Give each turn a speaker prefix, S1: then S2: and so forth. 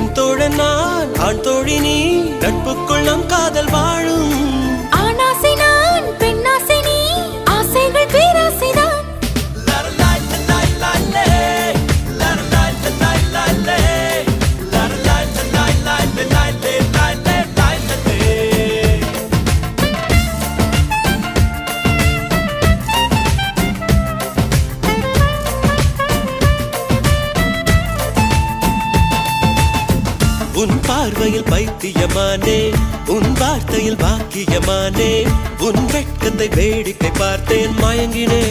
S1: பெண் தோழன் நான், ஆண் தோழி நீ, நட்புக்குள் நம் காதல் வாழும்.
S2: ஆணாசை நான், பெண்ணாசை நீ, ஆசைகள் பேராசைதான்.
S1: உன் பார்வையில் பைத்தியமானே, உன் வார்த்தையில் பாக்கியமானே, உன் வெட்கத்தை வேடிக்கை பார்த்தேன் மயங்கினே.